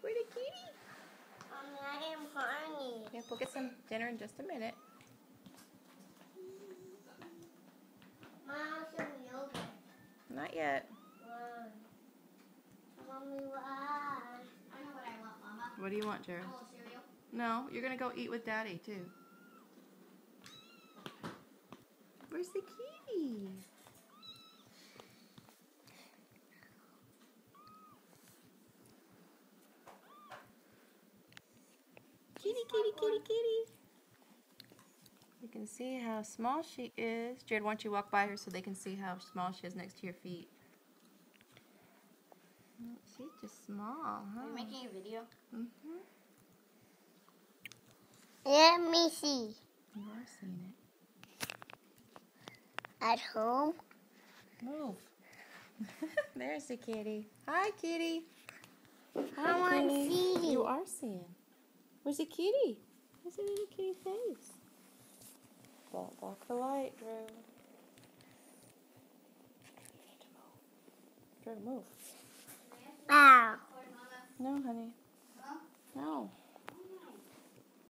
Where's the kitty? I am hungry. Yeah, we'll get some dinner in just a minute. Mom, some yogurt. Not yet. Why? Mommy, why? I know what I want, Mama. What do you want, Jared? A little cereal. No, you're gonna go eat with Daddy too. Where's the kitty? Kitty, kitty, kitty, kitty. You can see how small she is. Jared, why don't you walk by her so they can see how small she is next to your feet? She's just small, huh? Are you making a video? Mm-hmm. Let me see. You are seeing it. At home? Move. There's the kitty. Hi, kitty. I want to see. You are seeing. Where's the kitty? Where's the little kitty face? Don't block the light, Drew. Drew, move.